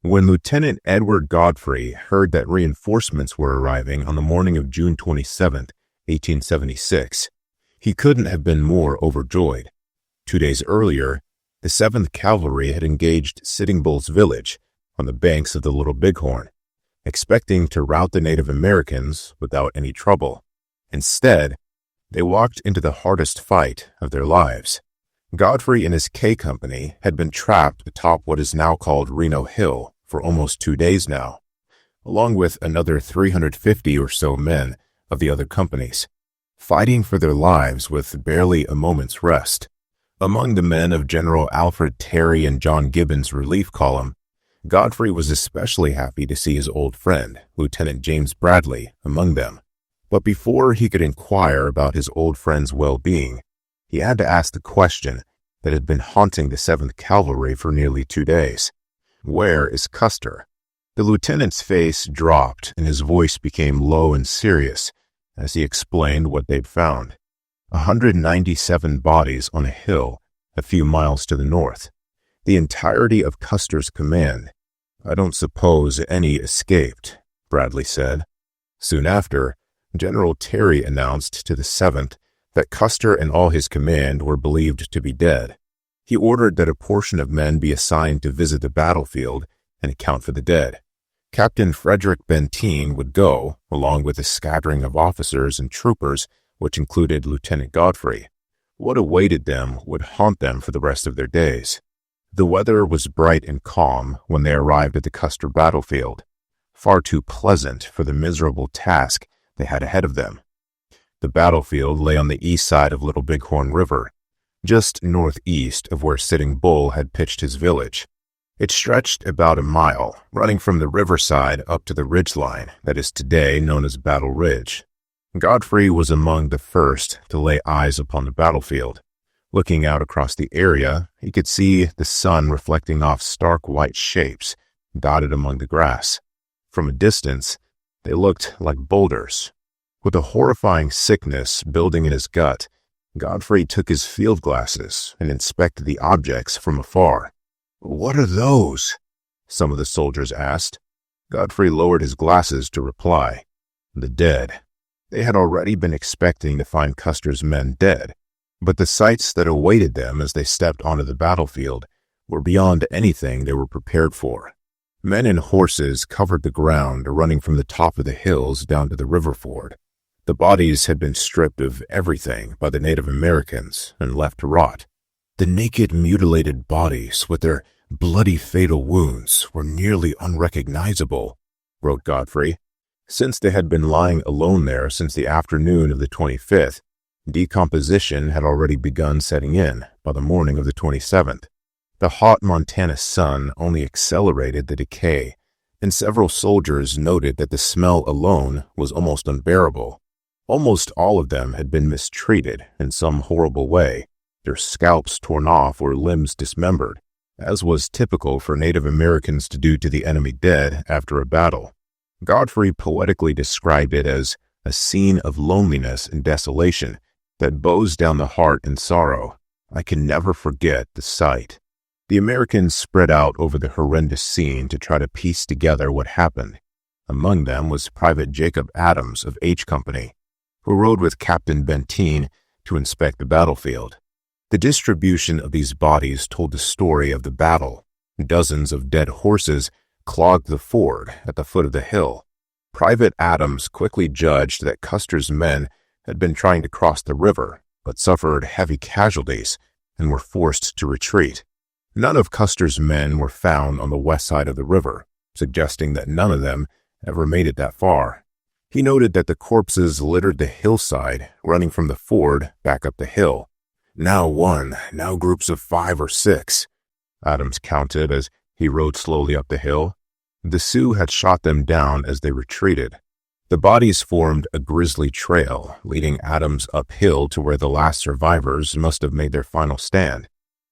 When Lieutenant Edward Godfrey heard that reinforcements were arriving on the morning of June 27, 1876, he couldn't have been more overjoyed. 2 days earlier, the 7th Cavalry had engaged Sitting Bull's village on the banks of the Little Bighorn, expecting to rout the Native Americans without any trouble. Instead, they walked into the hardest fight of their lives. Godfrey and his K Company had been trapped atop what is now called Reno Hill for almost 2 days now, along with another 350 or so men of the other companies, fighting for their lives with barely a moment's rest. Among the men of General Alfred Terry and John Gibbon's relief column, Godfrey was especially happy to see his old friend, Lieutenant James Bradley, among them. But before he could inquire about his old friend's well-being, he had to ask the question that had been haunting the 7th Cavalry for nearly 2 days. Where is Custer? The lieutenant's face dropped and his voice became low and serious as he explained what they'd found. 197 bodies on a hill a few miles to the north. The entirety of Custer's command. I don't suppose any escaped, Bradley said. Soon after, General Terry announced to the 7th that Custer and all his command were believed to be dead. He ordered that a portion of men be assigned to visit the battlefield and account for the dead. Captain Frederick Benteen would go, along with a scattering of officers and troopers, which included Lieutenant Godfrey. What awaited them would haunt them for the rest of their days. The weather was bright and calm when they arrived at the Custer battlefield, far too pleasant for the miserable task they had ahead of them. The battlefield lay on the east side of Little Bighorn River, just northeast of where Sitting Bull had pitched his village. It stretched about a mile, running from the riverside up to the ridgeline that is today known as Battle Ridge. Godfrey was among the first to lay eyes upon the battlefield. Looking out across the area, he could see the sun reflecting off stark white shapes dotted among the grass. From a distance, they looked like boulders. With a horrifying sickness building in his gut, Godfrey took his field glasses and inspected the objects from afar. "What are those?" some of the soldiers asked. Godfrey lowered his glasses to reply. The dead. They had already been expecting to find Custer's men dead, but the sights that awaited them as they stepped onto the battlefield were beyond anything they were prepared for. Men and horses covered the ground, running from the top of the hills down to the river ford. The bodies had been stripped of everything by the Native Americans and left to rot. The naked, mutilated bodies with their bloody fatal wounds were nearly unrecognizable, wrote Godfrey. Since they had been lying alone there since the afternoon of the 25th, decomposition had already begun setting in by the morning of the 27th. The hot Montana sun only accelerated the decay, and several soldiers noted that the smell alone was almost unbearable. Almost all of them had been mistreated in some horrible way, their scalps torn off or limbs dismembered, as was typical for Native Americans to do to the enemy dead after a battle. Godfrey poetically described it as a scene of loneliness and desolation that bows down the heart in sorrow. I can never forget the sight. The Americans spread out over the horrendous scene to try to piece together what happened. Among them was Private Jacob Adams of H Company, who rode with Captain Benteen to inspect the battlefield. The distribution of these bodies told the story of the battle. Dozens of dead horses clogged the ford at the foot of the hill. Private Adams quickly judged that Custer's men had been trying to cross the river, but suffered heavy casualties and were forced to retreat. None of Custer's men were found on the west side of the river, suggesting that none of them ever made it that far. He noted that the corpses littered the hillside, running from the ford back up the hill. Now one, now groups of 5 or 6, Adams counted as he rode slowly up the hill. The Sioux had shot them down as they retreated. The bodies formed a grisly trail, leading Adams uphill to where the last survivors must have made their final stand.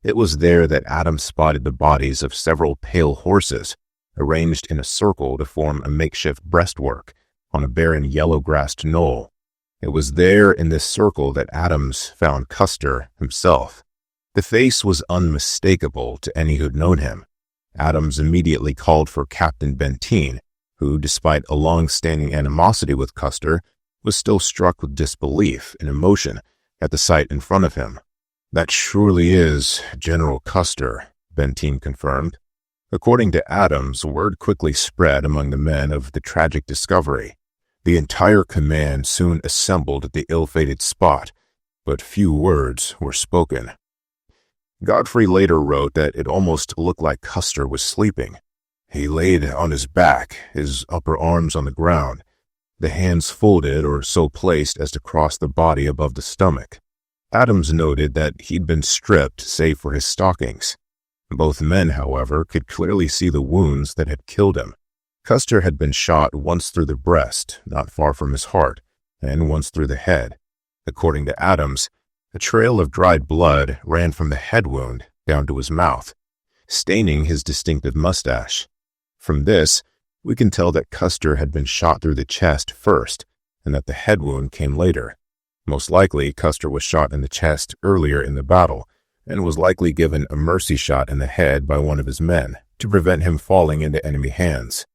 It was there that Adams spotted the bodies of several pale horses, arranged in a circle to form a makeshift breastwork on a barren yellow-grassed knoll. It was there in this circle that Adams found Custer himself. The face was unmistakable to any who'd known him. Adams immediately called for Captain Benteen, who, despite a long-standing animosity with Custer, was still struck with disbelief and emotion at the sight in front of him. "That surely is General Custer," Benteen confirmed. According to Adams, word quickly spread among the men of the tragic discovery. The entire command soon assembled at the ill-fated spot, but few words were spoken. Godfrey later wrote that it almost looked like Custer was sleeping. He laid on his back, his upper arms on the ground, the hands folded or so placed as to cross the body above the stomach. Adams noted that he'd been stripped save for his stockings. Both men, however, could clearly see the wounds that had killed him. Custer had been shot once through the breast, not far from his heart, and once through the head. According to Adams, a trail of dried blood ran from the head wound down to his mouth, staining his distinctive mustache. From this, we can tell that Custer had been shot through the chest first, and that the head wound came later. Most likely, Custer was shot in the chest earlier in the battle, and was likely given a mercy shot in the head by one of his men to prevent him falling into enemy hands.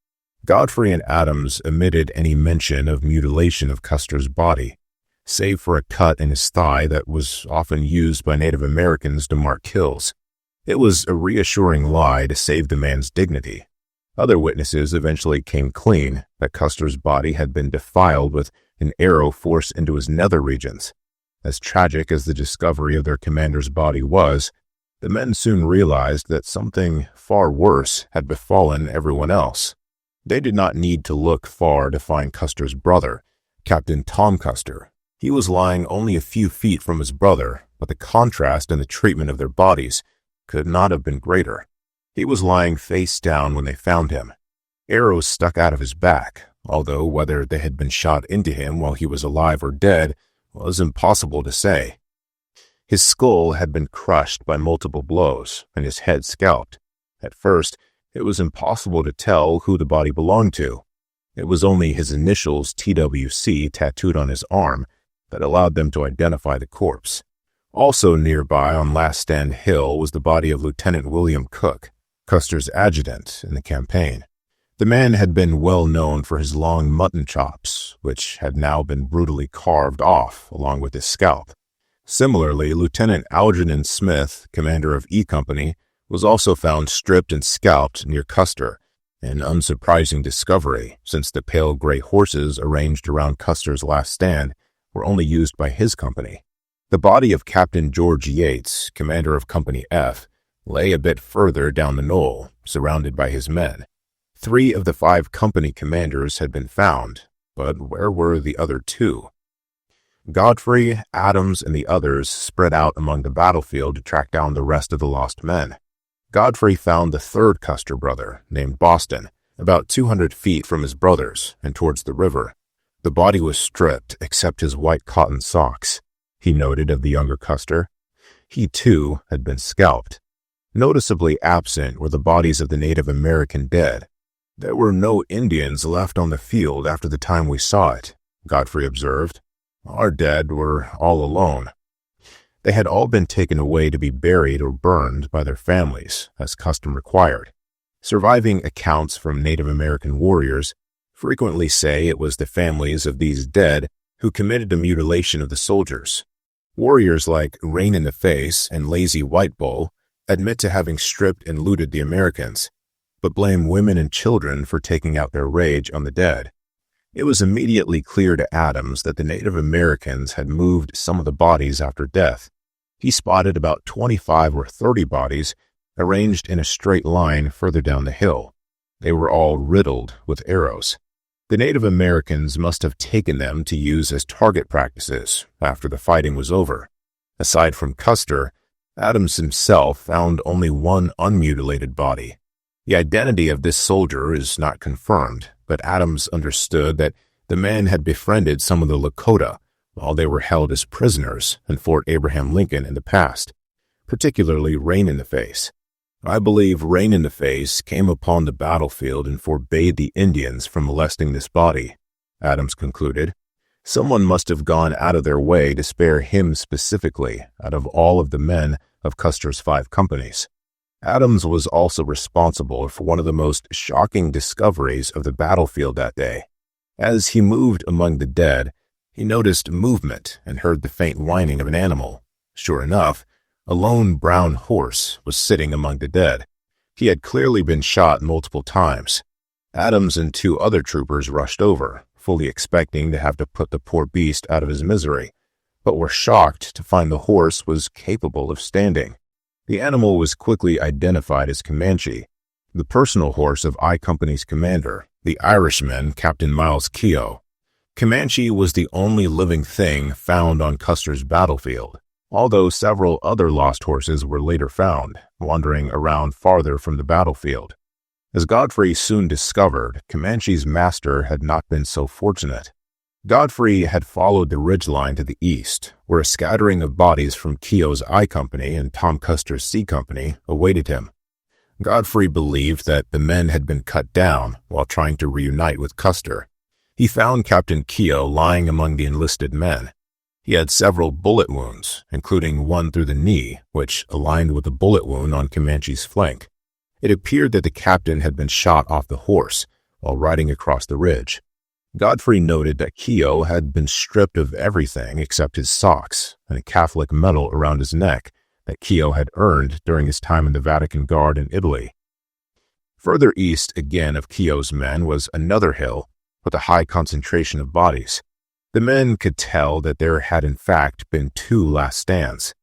Godfrey and Adams omitted any mention of mutilation of Custer's body, save for a cut in his thigh that was often used by Native Americans to mark kills. It was a reassuring lie to save the man's dignity. Other witnesses eventually came clean that Custer's body had been defiled with an arrow forced into his nether regions. As tragic as the discovery of their commander's body was, the men soon realized that something far worse had befallen everyone else. They did not need to look far to find Custer's brother, Captain Tom Custer. He was lying only a few feet from his brother, but the contrast in the treatment of their bodies could not have been greater. He was lying face down when they found him. Arrows stuck out of his back, although whether they had been shot into him while he was alive or dead was impossible to say. His skull had been crushed by multiple blows, and his head scalped. At first, it was impossible to tell who the body belonged to. It was only his initials TWC tattooed on his arm that allowed them to identify the corpse. Also nearby on Last Stand Hill was the body of Lieutenant William Cook, Custer's adjutant in the campaign. The man had been well known for his long mutton chops, which had now been brutally carved off along with his scalp. Similarly, Lieutenant Algernon Smith, commander of E Company, was also found stripped and scalped near Custer, an unsurprising discovery since the pale gray horses arranged around Custer's last stand were only used by his company. The body of Captain George Yates, commander of Company F, lay a bit further down the knoll, surrounded by his men. 3 of the 5 company commanders had been found, but where were the other 2? Godfrey, Adams, and the others spread out among the battlefield to track down the rest of the lost men. Godfrey found the 3rd Custer brother, named Boston, about 200 feet from his brothers and towards the river. The body was stripped except his white cotton socks, he noted of the younger Custer. He, too, had been scalped. Noticeably absent were the bodies of the Native American dead. There were no Indians left on the field after the time we saw it, Godfrey observed. Our dead were all alone. They had all been taken away to be buried or burned by their families, as custom required. Surviving accounts from Native American warriors frequently say it was the families of these dead who committed the mutilation of the soldiers. Warriors like Rain in the Face and Lazy White Bull admit to having stripped and looted the Americans, but blame women and children for taking out their rage on the dead. It was immediately clear to Adams that the Native Americans had moved some of the bodies after death. He spotted about 25 or 30 bodies arranged in a straight line further down the hill. They were all riddled with arrows. The Native Americans must have taken them to use as target practices after the fighting was over. Aside from Custer, Adams himself found only one unmutilated body. The identity of this soldier is not confirmed, but Adams understood that the man had befriended some of the Lakota while they were held as prisoners in Fort Abraham Lincoln in the past, particularly Rain in the Face. I believe Rain in the Face came upon the battlefield and forbade the Indians from molesting this body, Adams concluded. Someone must have gone out of their way to spare him specifically out of all of the men of Custer's 5 companies. Adams was also responsible for one of the most shocking discoveries of the battlefield that day. As he moved among the dead, he noticed movement and heard the faint whining of an animal. Sure enough, a lone brown horse was sitting among the dead. He had clearly been shot multiple times. Adams and 2 other troopers rushed over, fully expecting to have to put the poor beast out of his misery, but were shocked to find the horse was capable of standing. The animal was quickly identified as Comanche, the personal horse of I Company's commander, the Irishman Captain Miles Keogh. Comanche was the only living thing found on Custer's battlefield, although several other lost horses were later found, wandering around farther from the battlefield. As Godfrey soon discovered, Comanche's master had not been so fortunate. Godfrey had followed the ridgeline to the east, where a scattering of bodies from Keogh's I Company and Tom Custer's C Company awaited him. Godfrey believed that the men had been cut down while trying to reunite with Custer. He found Captain Keogh lying among the enlisted men. He had several bullet wounds, including one through the knee, which aligned with a bullet wound on Comanche's flank. It appeared that the captain had been shot off the horse while riding across the ridge. Godfrey noted that Keogh had been stripped of everything except his socks and a Catholic medal around his neck that Keogh had earned during his time in the Vatican Guard in Italy. Further east again of Keogh's men was another hill with a high concentration of bodies. The men could tell that there had in fact been 2 last stands.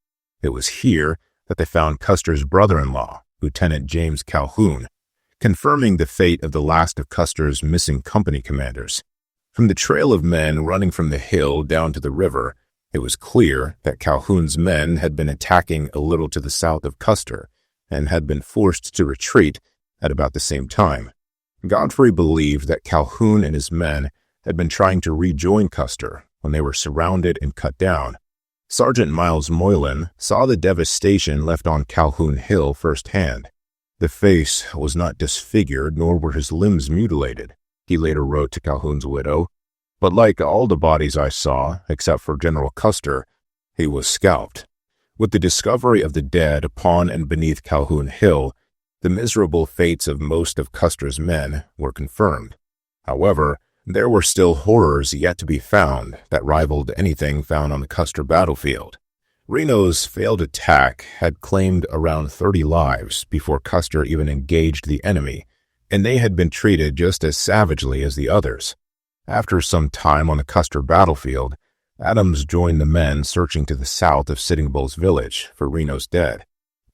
It was here that they found Custer's brother-in-law, Lieutenant James Calhoun, confirming the fate of the last of Custer's missing company commanders. From the trail of men running from the hill down to the river, it was clear that Calhoun's men had been attacking a little to the south of Custer and had been forced to retreat at about the same time. Godfrey believed that Calhoun and his men had been trying to rejoin Custer when they were surrounded and cut down. Sergeant Miles Moylan saw the devastation left on Calhoun Hill firsthand. The face was not disfigured, nor were his limbs mutilated, he later wrote to Calhoun's widow, but like all the bodies I saw, except for General Custer, he was scalped. With the discovery of the dead upon and beneath Calhoun Hill, the miserable fates of most of Custer's men were confirmed. However, there were still horrors yet to be found that rivaled anything found on the Custer battlefield. Reno's failed attack had claimed around 30 lives before Custer even engaged the enemy, and they had been treated just as savagely as the others. After some time on the Custer battlefield, Adams joined the men searching to the south of Sitting Bull's village for Reno's dead.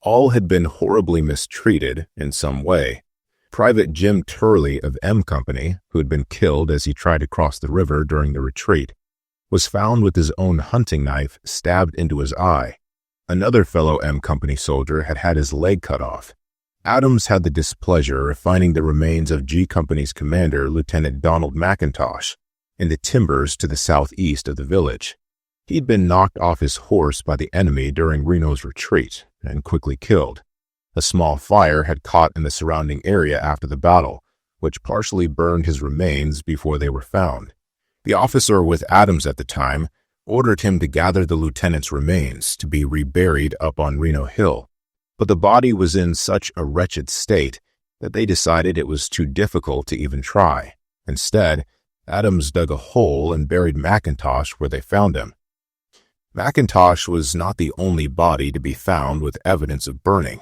All had been horribly mistreated in some way. Private Jim Turley of M Company, who had been killed as he tried to cross the river during the retreat, was found with his own hunting knife stabbed into his eye. Another fellow M Company soldier had had his leg cut off. Adams had the displeasure of finding the remains of G Company's commander, Lieutenant Donald McIntosh, in the timbers to the southeast of the village. He'd been knocked off his horse by the enemy during Reno's retreat and quickly killed. A small fire had caught in the surrounding area after the battle, which partially burned his remains before they were found. The officer with Adams at the time ordered him to gather the lieutenant's remains to be reburied up on Reno Hill, but the body was in such a wretched state that they decided it was too difficult to even try. Instead, Adams dug a hole and buried McIntosh where they found him. McIntosh was not the only body to be found with evidence of burning.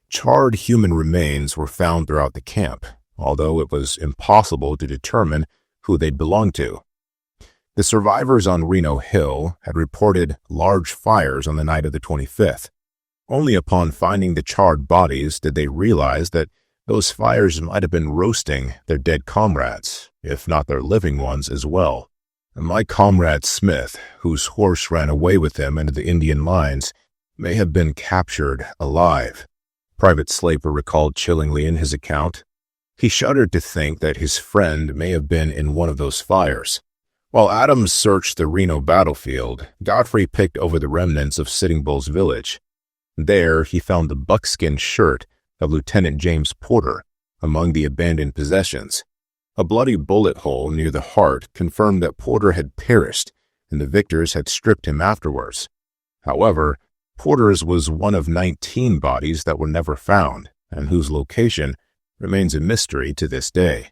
Charred human remains were found throughout the camp, although it was impossible to determine who they'd belonged to. The survivors on Reno Hill had reported large fires on the night of the 25th. Only upon finding the charred bodies did they realize that those fires might have been roasting their dead comrades, if not their living ones as well. My comrade Smith, whose horse ran away with him into the Indian lines, may have been captured alive, Private Slaper recalled chillingly in his account. He shuddered to think that his friend may have been in one of those fires. While Adams searched the Reno battlefield, Godfrey picked over the remnants of Sitting Bull's village. There he found the buckskin shirt of Lieutenant James Porter among the abandoned possessions. A bloody bullet hole near the heart confirmed that Porter had perished and the victors had stripped him afterwards. However, Porter's was one of 19 bodies that were never found, and whose location remains a mystery to this day.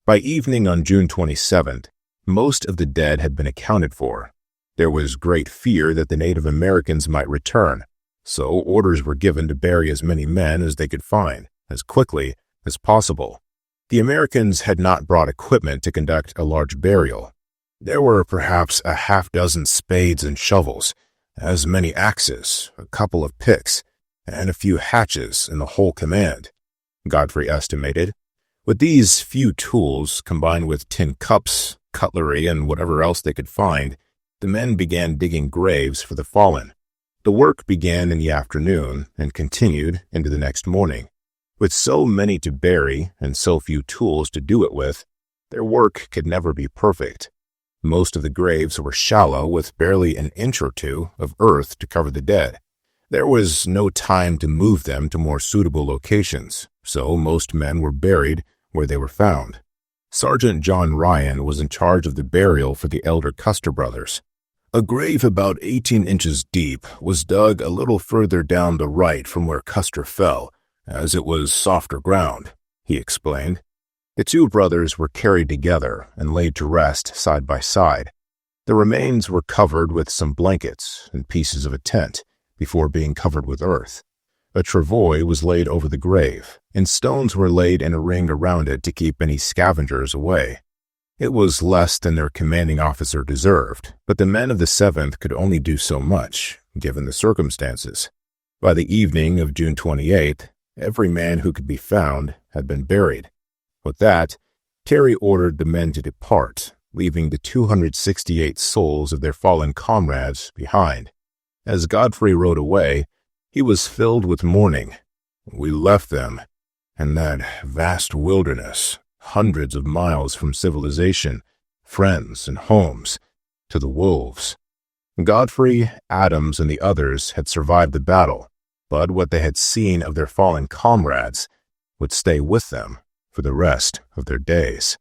By evening on June 27th, most of the dead had been accounted for. There was great fear that the Native Americans might return, so orders were given to bury as many men as they could find, as quickly as possible. The Americans had not brought equipment to conduct a large burial. There were perhaps a half-dozen spades and shovels, as many axes, a couple of picks, and a few hatchets in the whole command, Godfrey estimated. With these few tools, combined with tin cups, cutlery, and whatever else they could find, the men began digging graves for the fallen. The work began in the afternoon and continued into the next morning. With so many to bury and so few tools to do it with, their work could never be perfect. Most of the graves were shallow, with barely an inch or two of earth to cover the dead. There was no time to move them to more suitable locations, so most men were buried where they were found. Sergeant John Ryan was in charge of the burial for the elder Custer brothers. A grave about 18 inches deep was dug a little further down the right from where Custer fell, as it was softer ground, he explained. The two brothers were carried together and laid to rest side by side. The remains were covered with some blankets and pieces of a tent before being covered with earth. A travois was laid over the grave, and stones were laid in a ring around it to keep any scavengers away. It was less than their commanding officer deserved, but the men of the 7th could only do so much, given the circumstances. By the evening of June 28th, every man who could be found had been buried. With that, Terry ordered the men to depart, leaving the 268 souls of their fallen comrades behind. As Godfrey rode away, he was filled with mourning. We left them, and that vast wilderness, hundreds of miles from civilization, friends, and homes, to the wolves. Godfrey, Adams, and the others had survived the battle, but what they had seen of their fallen comrades would stay with them for the rest of their days.